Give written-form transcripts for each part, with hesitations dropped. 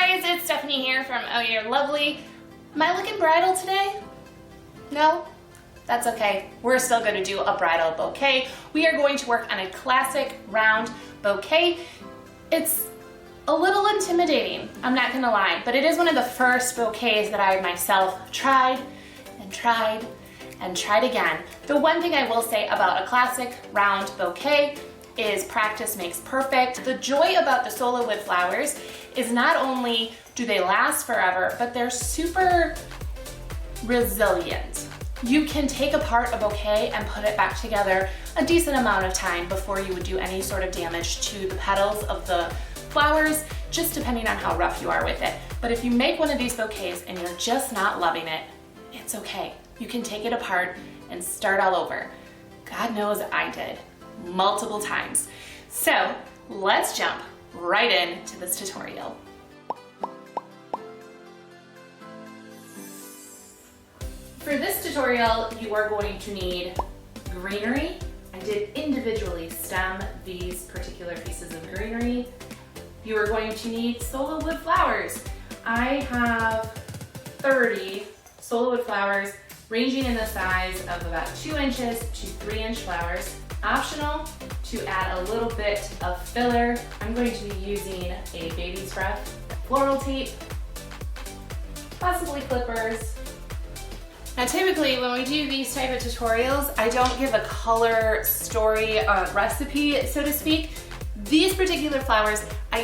guys, it's Stephanie here from Oh You're Lovely. Am I looking bridal today? No? That's okay. We're still going to do a bridal bouquet. We are going to work on a classic round bouquet. It's a little intimidating, I'm not going to lie, but it is one of the first bouquets that I myself tried and tried and tried again. The one thing I will say about a classic round bouquet is practice makes perfect. The joy about the Sola wood flowers is not only do they last forever, but they're super resilient. You can take apart a bouquet and put it back together a decent amount of time before you would do any sort of damage to the petals of the flowers, just depending on how rough you are with it. But if you make one of these bouquets and you're just not loving it, it's okay. You can take it apart and start all over. God knows I did multiple times. So let's jump right into this tutorial. For this tutorial, you are going to need greenery. I did individually stem these particular pieces of greenery. You are going to need Sola wood flowers. I have 30 Sola wood flowers ranging in the size of about 2 inches to 3 inch flowers. Optional to add a little bit of filler. I'm going to be using a baby's breath, floral tape, possibly clippers. Now typically when we do these type of tutorials, I don't give a color story recipe, so to speak. These particular flowers I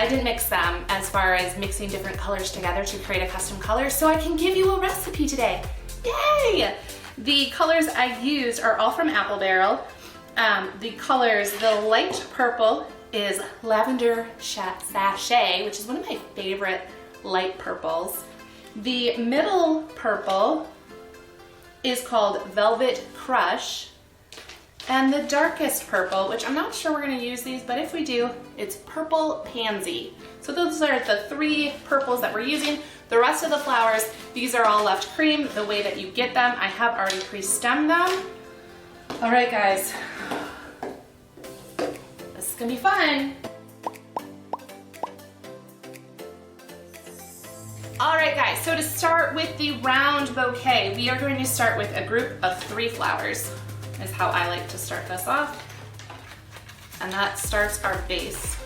didn't mix them as far as mixing different colors together to create a custom color, so I can give you a recipe today. Yay! The colors I used are all from Apple Barrel. The colors, the light purple is Lavender Sachet, which is one of my favorite light purples. The middle purple is called Velvet Crush. And the darkest purple, which I'm not sure we're going to use these, but if we do, it's Purple Pansy. So those are the 3 purples that we're using. The rest of the flowers, these are all left cream, the way that you get them. I have already pre-stemmed them. All right, guys, this is gonna be fun. All right, guys, so to start with the round bouquet, we are going to start with a group of 3 flowers, is how I like to start this off. And that starts our base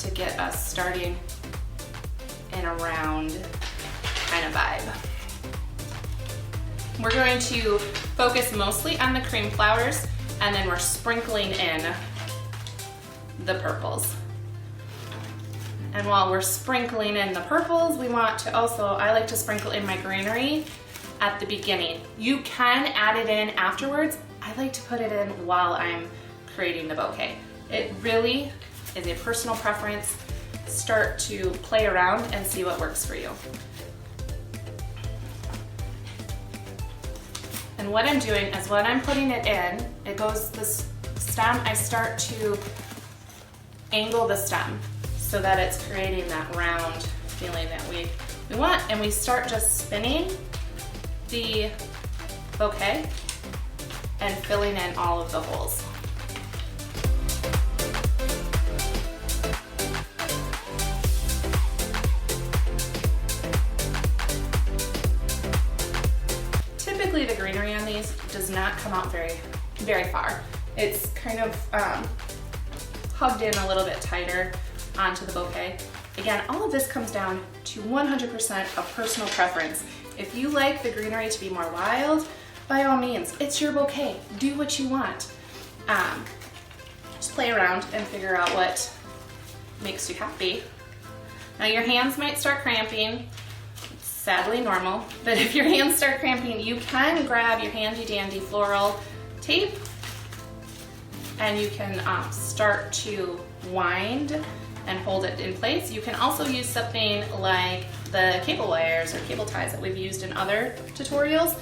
to get us starting in a round kind of vibe. We're going to focus mostly on the cream flowers, and then we're sprinkling in the purples. And while we're sprinkling in the purples, we want to also, I like to sprinkle in my greenery at the beginning. You can add it in afterwards. I like to put it in while I'm creating the bouquet. It really is a personal preference. Start to play around and see what works for you. And what I'm doing is when I'm putting it in, it goes this stem, I start to angle the stem so that it's creating that round feeling that we want, and we start just spinning the bouquet and filling in all of the holes. Typically the greenery on these does not come out very far. It's kind of hugged in a little bit tighter onto the bouquet. Again, all of this comes down to 100% of personal preference. If you like the greenery to be more wild, by all means, it's your bouquet. Do what you want. Just play around and figure out what makes you happy. Now your hands might start cramping. It's sadly normal, but if your hands start cramping, you can grab your handy dandy floral tape and you can start to wind and hold it in place. You can also use something like the cable wires or cable ties that we've used in other tutorials.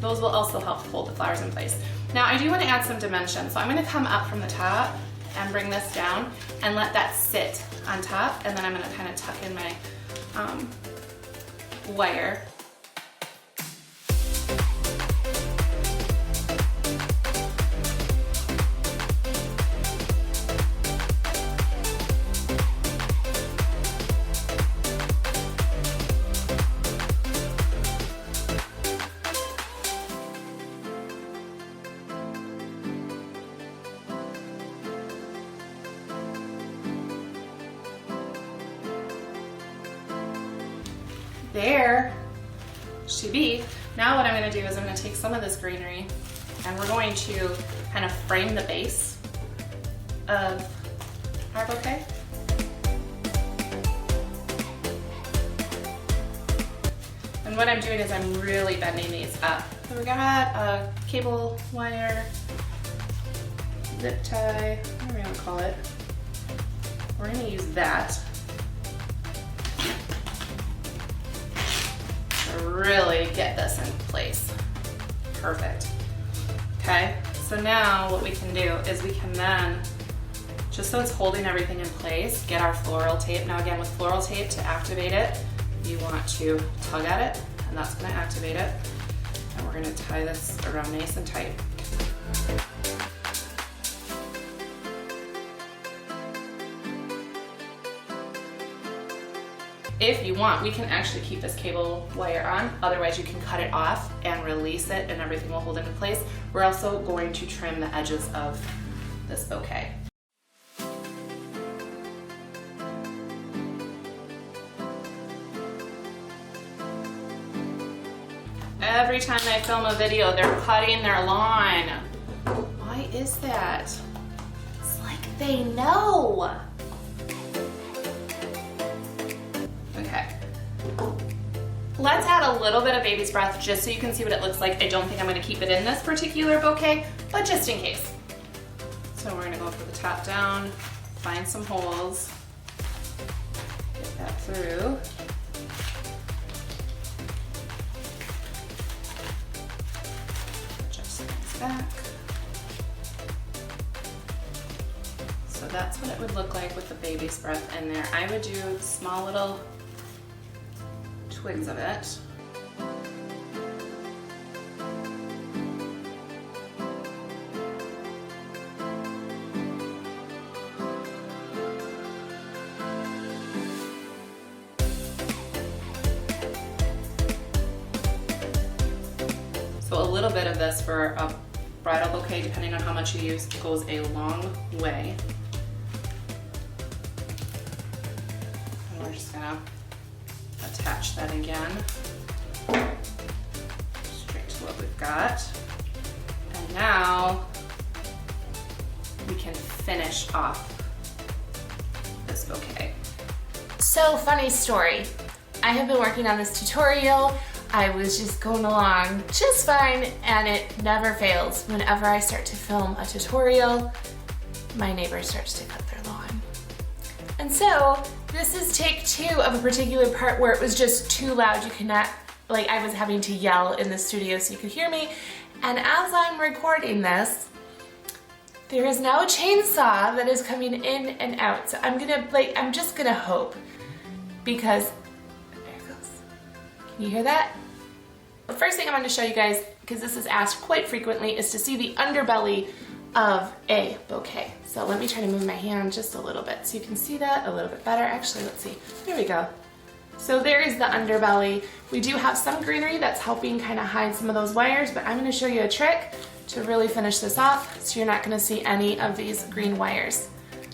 Those will also help hold the flowers in place. Now I do want to add some dimension, so I'm going to come up from the top and bring this down and let that sit on top, and then I'm going to kind of tuck in my wire. there she be. Now what I'm gonna do is I'm gonna take some of this greenery and we're going to kind of frame the base of our bouquet. And what I'm doing is I'm really bending these up. So we got a cable wire, zip tie, whatever you want to call it. We're going to use that to really get this in place. Perfect. Okay, so now what we can do is we can then, just so it's holding everything in place, get our floral tape. Now again, with floral tape, to activate it, you want to tug at it, and that's going to activate it. And we're going to tie this around nice and tight. If you want, we can actually keep this cable wire on. Otherwise, you can cut it off and release it and everything will hold into place. We're also going to trim the edges of this bouquet. Every time I film a video, they're cutting their lawn. Why is that? It's like they know. Okay. Let's add a little bit of baby's breath just so you can see what it looks like. I don't think I'm gonna keep it in this particular bouquet, but just in case. So we're gonna go for the top down, find some holes, get that through. Back. So that's what it would look like with the baby's breath in there. I would do small little twigs of it. So a little bit of this for a bridal bouquet, depending on how much you use, goes a long way. And we're just gonna attach that again, straight to what we've got. And now we can finish off this bouquet. So funny story. I have been working on this tutorial. I was just going along just fine, and it never fails. Whenever I start to film a tutorial, my neighbor starts to cut their lawn. And so this is take 2 of a particular part where it was just too loud. You cannot, like, I was having to yell in the studio so you could hear me. And as I'm recording this, there is now a chainsaw that is coming in and out. So I'm just gonna hope, because there it goes. Can you hear that? The first thing I want to show you guys, because this is asked quite frequently, is to see the underbelly of a bouquet. So let me try to move my hand just a little bit so you can see that a little bit better. Actually, let's see. There we go. So there is the underbelly. We do have some greenery that's helping kind of hide some of those wires, but I'm going to show you a trick to really finish this off so you're not going to see any of these green wires.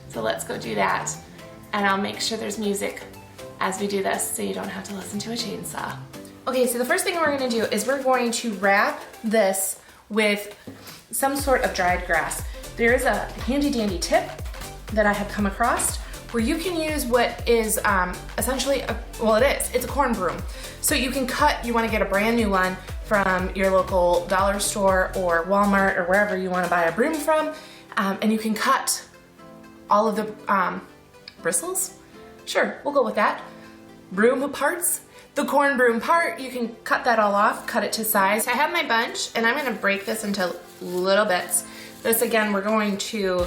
So let's go do that, and I'll make sure there's music as we do this so you don't have to listen to a chainsaw. Okay, so the first thing we're going to do is we're going to wrap this with some sort of dried grass. There is a handy dandy tip that I have come across where you can use what is essentially, it's a corn broom. So you can cut, you want to get a brand new one from your local dollar store or Walmart or wherever you want to buy a broom from, and you can cut all of the bristles. Sure, we'll go with that. Broom parts. The corn broom part, you can cut that all off, cut it to size. I have my bunch, and I'm gonna break this into little bits. This, again, we're going to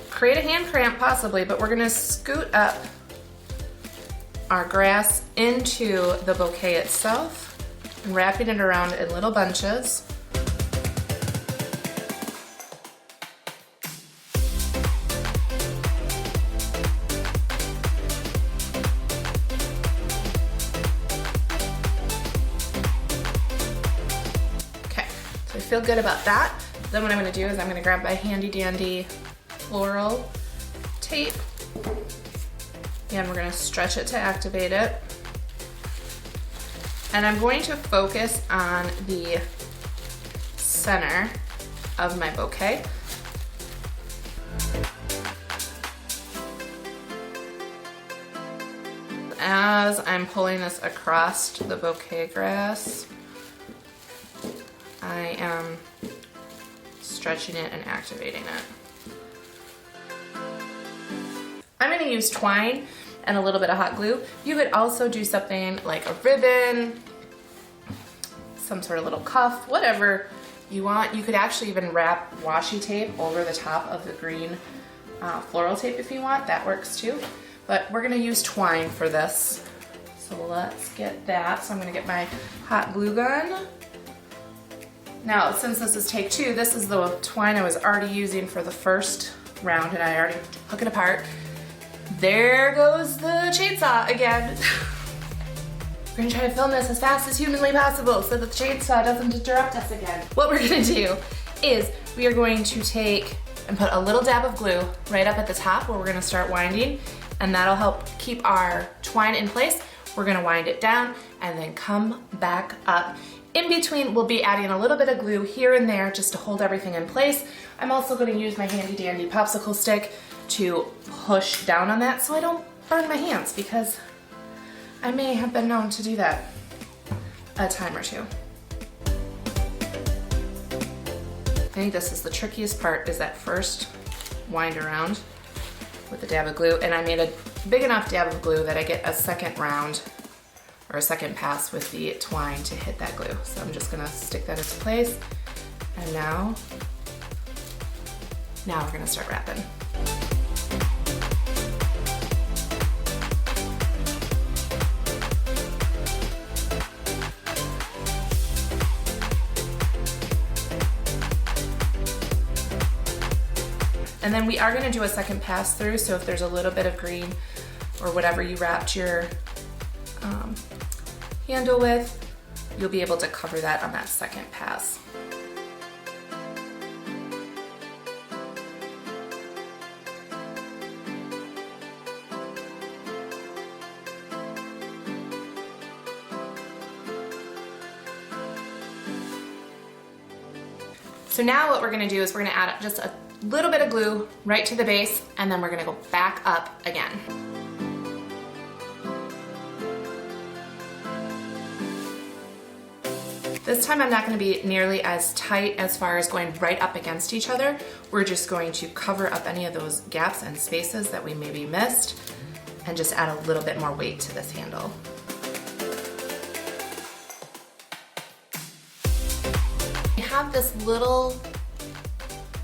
create a hand cramp possibly, but we're gonna scoot up our grass into the bouquet itself and wrapping it around in little bunches. Feel good about that. Then what I'm going to do is I'm going to grab my handy dandy floral tape, and we're going to stretch it to activate it. And I'm going to focus on the center of my bouquet. As I'm pulling this across the bouquet grass, I am stretching it and activating it. I'm going to use twine and a little bit of hot glue. You could also do something like a ribbon, some sort of little cuff, whatever you want. You could actually even wrap washi tape over the top of the green floral tape if you want. That works too. But we're gonna use twine for this. So let's get that. So I'm gonna get my hot glue gun. Now, since this is take 2, this is the twine I was already using for the first round, and I already took it apart. There goes the chainsaw again. We're gonna try to film this as fast as humanly possible so that the chainsaw doesn't interrupt us again. What we're gonna do is we are going to take and put a little dab of glue right up at the top where we're gonna start winding, and that'll help keep our twine in place. We're gonna wind it down and then come back up. In between, we'll be adding a little bit of glue here and there just to hold everything in place. I'm also gonna use my handy dandy popsicle stick to push down on that so I don't burn my hands, because I may have been known to do that a time or two. I think this is the trickiest part, is that first wind around with a dab of glue, and I made a big enough dab of glue that I get a second round or a second pass with the twine to hit that glue. So I'm just gonna stick that into place, and now we're gonna start wrapping. And then we are gonna do a second pass through, so if there's a little bit of green or whatever you wrapped your handle with, you'll be able to cover that on that second pass. So now what we're gonna do is we're gonna add just a little bit of glue right to the base, and then we're gonna go back up again. This time I'm not gonna be nearly as tight as far as going right up against each other. We're just going to cover up any of those gaps and spaces that we maybe missed, and just add a little bit more weight to this handle. We have this little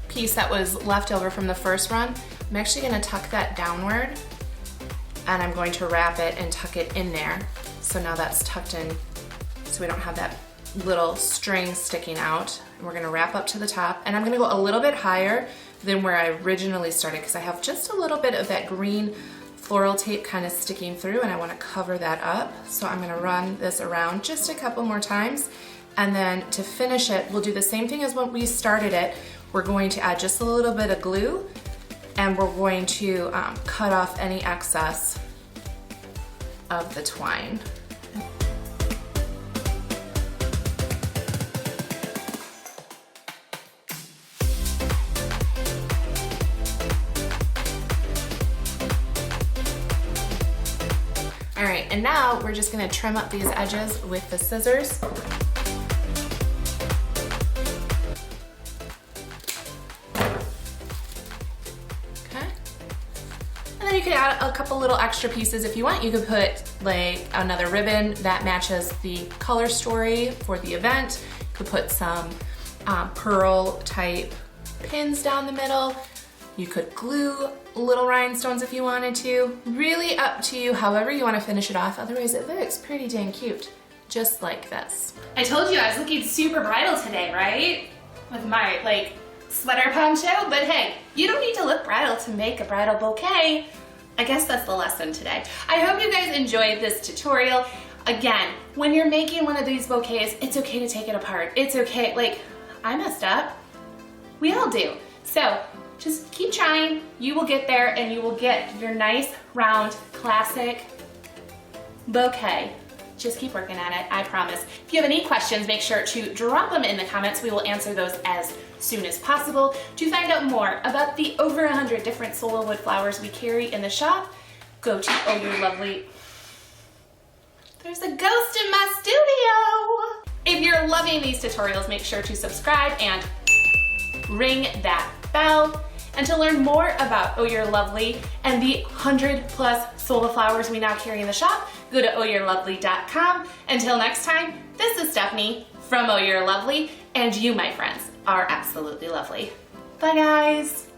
piece that was left over from the first run. I'm actually gonna tuck that downward, and I'm going to wrap it and tuck it in there. So now that's tucked in, so we don't have that little string sticking out. And we're gonna wrap up to the top, and I'm gonna go a little bit higher than where I originally started, because I have just a little bit of that green floral tape kind of sticking through, and I wanna cover that up. So I'm gonna run this around just a couple more times, and then to finish it, we'll do the same thing as when we started it. We're going to add just a little bit of glue, and we're going to cut off any excess of the twine. All right, and now we're just gonna trim up these edges with the scissors. Okay. And then you could add a couple little extra pieces if you want. You could put like another ribbon that matches the color story for the event. You could put some pearl type pins down the middle. You could glue little rhinestones if you wanted to. Really up to you, however you want to finish it off. Otherwise, it looks pretty dang cute, just like this. I told you I was looking super bridal today, right? With my like sweater poncho, but hey, you don't need to look bridal to make a bridal bouquet. I guess that's the lesson today. I hope you guys enjoyed this tutorial. Again, when you're making one of these bouquets, it's okay to take it apart. It's okay, like I messed up. We all do. So just keep trying, you will get there, and you will get your nice, round, classic bouquet Just keep working at it, I promise. If you have any questions, make sure to drop them in the comments. We will answer those as soon as possible. To find out more about the over 100 different Sola wood flowers we carry in the shop, go to Oh You're Lovely. There's a ghost in my studio! If you're loving these tutorials, make sure to subscribe and ring that bell. And to learn more about Oh You're Lovely and the 100+ Sola flowers we now carry in the shop, go to ohyourlovely.com. Until next time, this is Stephanie from Oh You're Lovely, and you, my friends, are absolutely lovely. Bye, guys.